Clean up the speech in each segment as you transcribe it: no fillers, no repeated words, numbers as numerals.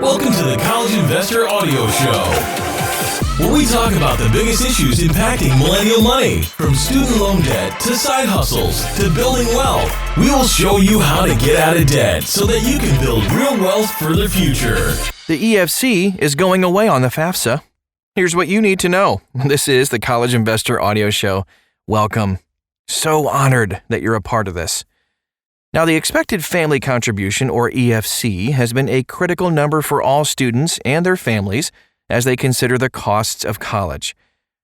Welcome to the College Investor Audio Show, where we talk about the biggest issues impacting millennial money, from student loan debt to side hustles to building wealth. We will show you how to get out of debt so that you can build real wealth for the future. The EFC is going away on the FAFSA. Here's what you need to know. This is the College Investor Audio Show. Welcome. So honored that you're a part of this. Now, the expected family contribution, or EFC, has been a critical number for all students and their families as they consider the costs of college.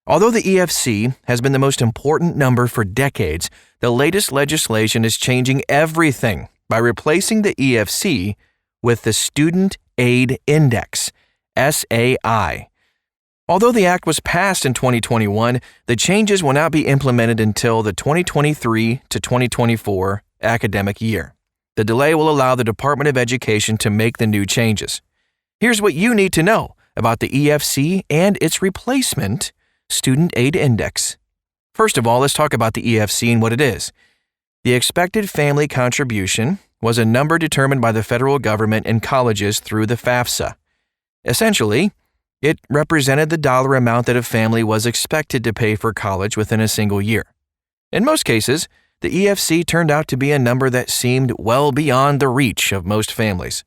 Although the EFC has been the most important number for decades, the latest legislation is changing everything by replacing the EFC with the Student Aid Index, SAI. Although the act was passed in 2021, the changes will not be implemented until the 2023 to 2024 academic year. The delay will allow the Department of Education to make the new changes. Here's what you need to know about the EFC and its replacement, Student Aid Index. First of all, let's talk about the EFC and what it is. The expected family contribution was a number determined by the federal government and colleges through the FAFSA. Essentially, it represented the dollar amount that a family was expected to pay for college within a single year. In most cases, the EFC turned out to be a number that seemed well beyond the reach of most families.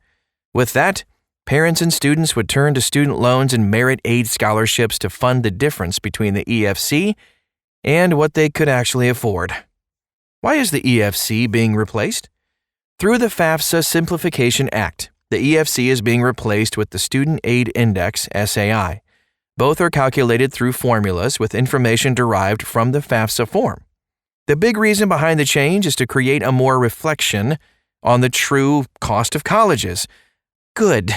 With that, parents and students would turn to student loans and merit aid scholarships to fund the difference between the EFC and what they could actually afford. Why is the EFC being replaced? Through the FAFSA Simplification Act, the EFC is being replaced with the Student Aid Index, SAI. Both are calculated through formulas with information derived from the FAFSA form. The big reason behind the change is to create a more reflection on the true cost of colleges. Good.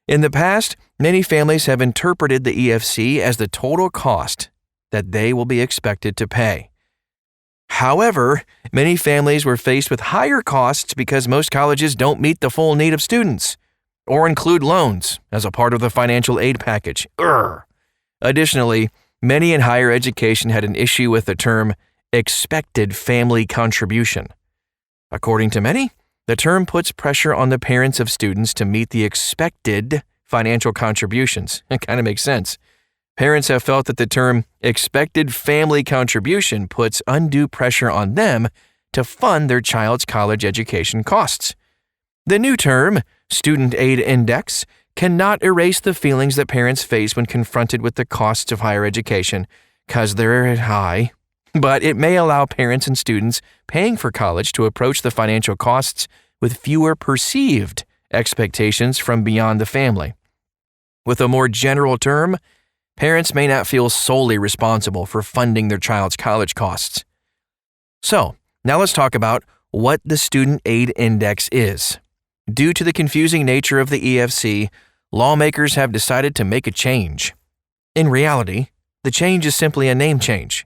In the past, many families have interpreted the EFC as the total cost that they will be expected to pay. However, many families were faced with higher costs because most colleges don't meet the full need of students or include loans as a part of the financial aid package. Additionally, many in higher education had an issue with the term expected family contribution. According to many, the term puts pressure on the parents of students to meet the expected financial contributions. It kind of makes sense. Parents have felt that the term expected family contribution puts undue pressure on them to fund their child's college education costs. The new term, Student Aid Index, cannot erase the feelings that parents face when confronted with the costs of higher education, because they're high. But it may allow parents and students paying for college to approach the financial costs with fewer perceived expectations from beyond the family. With a more general term, parents may not feel solely responsible for funding their child's college costs. So, now let's talk about what the Student Aid Index is. Due to the confusing nature of the EFC, lawmakers have decided to make a change. In reality, the change is simply a name change.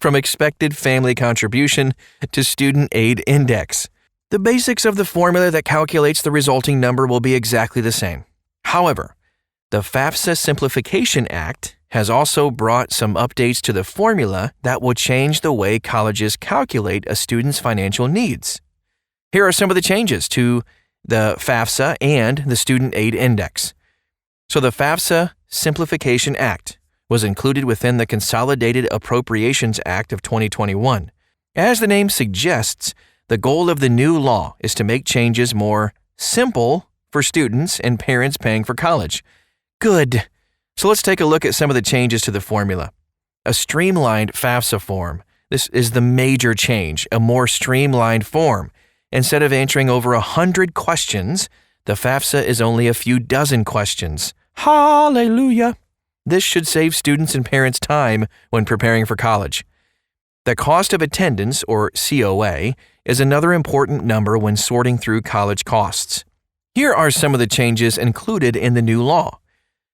From expected family contribution to Student Aid Index. The basics of the formula that calculates the resulting number will be exactly the same. However, the FAFSA Simplification Act has also brought some updates to the formula that will change the way colleges calculate a student's financial needs. Here are some of the changes to the FAFSA and the Student Aid Index. So the FAFSA Simplification Act was included within the Consolidated Appropriations Act of 2021. As the name suggests, the goal of the new law is to make changes more simple for students and parents paying for college. Good. So let's take a look at some of the changes to the formula. A streamlined FAFSA form. This is the major change, a more streamlined form. Instead of answering over 100 questions, the FAFSA is only a few dozen questions. Hallelujah! This should save students and parents time when preparing for college. The cost of attendance, or COA, is another important number when sorting through college costs. Here are some of the changes included in the new law.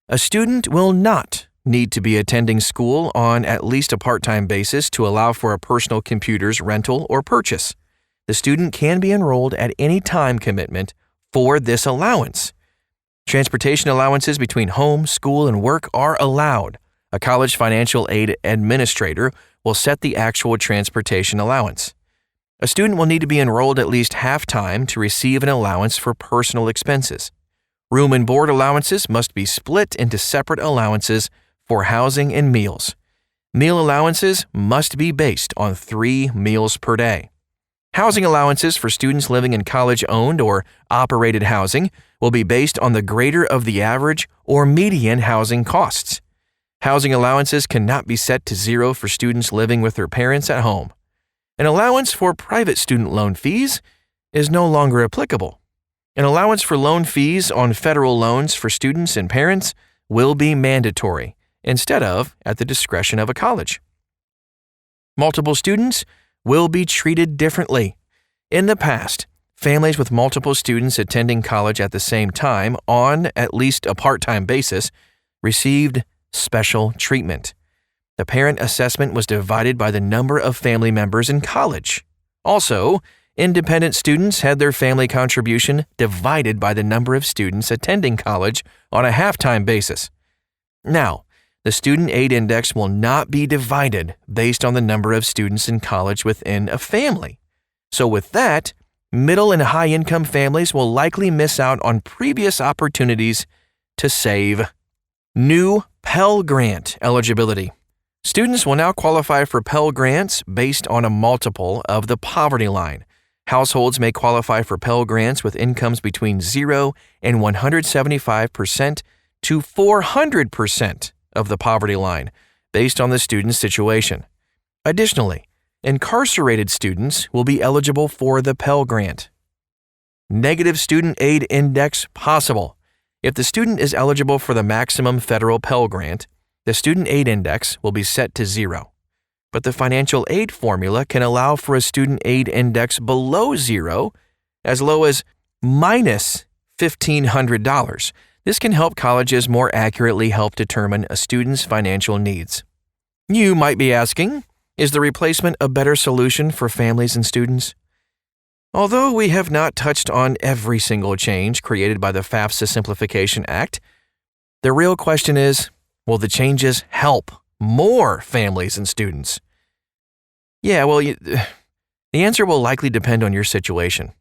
A student will not need to be attending school on at least a part-time basis to allow for a personal computer's rental or purchase. The student can be enrolled at any time commitment for this allowance. Transportation allowances between home, school, and work are allowed. A college financial aid administrator will set the actual transportation allowance. A student will need to be enrolled at least half-time to receive an allowance for personal expenses. Room and board allowances must be split into separate allowances for housing and meals. Meal allowances must be based on 3 meals per day. Housing allowances for students living in college-owned or operated housing will be based on the greater of the average or median housing costs. Housing allowances cannot be set to 0 for students living with their parents at home. An allowance for private student loan fees is no longer applicable. An allowance for loan fees on federal loans for students and parents will be mandatory instead of at the discretion of a college. Multiple students will be treated differently. In the past, families with multiple students attending college at the same time on at least a part-time basis received special treatment. The parent assessment was divided by the number of family members in college. Also, independent students had their family contribution divided by the number of students attending college on a half-time basis. Now, the student aid index will not be divided based on the number of students in college within a family. So with that, middle and high-income families will likely miss out on previous opportunities to save. New Pell Grant eligibility. Students will now qualify for Pell Grants based on a multiple of the poverty line. Households may qualify for Pell Grants with incomes between 0 and 175% to 400% of the poverty line, based on the student's situation. Additionally, incarcerated students will be eligible for the Pell Grant. Negative student aid index possible. If the student is eligible for the maximum federal Pell Grant, the student aid index will be set to 0. But the financial aid formula can allow for a student aid index below 0, as low as minus $1,500. This can help colleges more accurately help determine a student's financial needs. You might be asking, is the replacement a better solution for families and students? Although we have not touched on every single change created by the FAFSA Simplification Act, the real question is, will the changes help more families and students? Yeah, well, the answer will likely depend on your situation.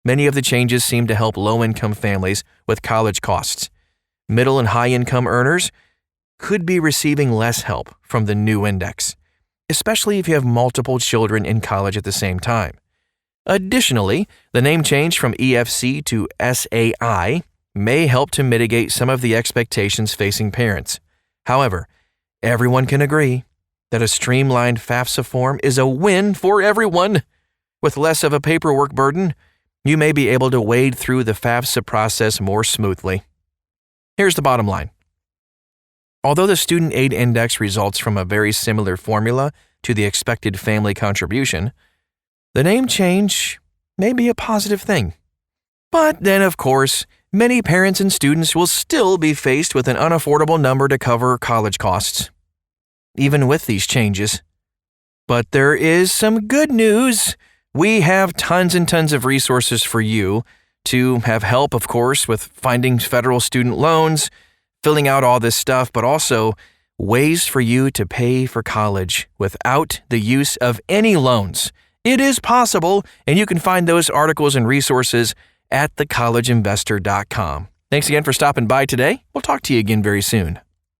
Many of the changes seem to help low-income families with college costs. Middle and high-income earners could be receiving less help from the new index, especially if you have multiple children in college at the same time. Additionally, the name change from EFC to SAI may help to mitigate some of the expectations facing parents. However, everyone can agree that a streamlined FAFSA form is a win for everyone. With less of a paperwork burden, you may be able to wade through the FAFSA process more smoothly. Here's the bottom line. Although the student aid index results from a very similar formula to the expected family contribution, the name change may be a positive thing. But then, of course, many parents and students will still be faced with an unaffordable number to cover college costs, even with these changes. But there is some good news. We have tons and tons of resources for you to have help, of course, with finding federal student loans, filling out all this stuff, but also ways for you to pay for college without the use of any loans. It is possible, and you can find those articles and resources at thecollegeinvestor.com. Thanks again for stopping by today. We'll talk to you again very soon.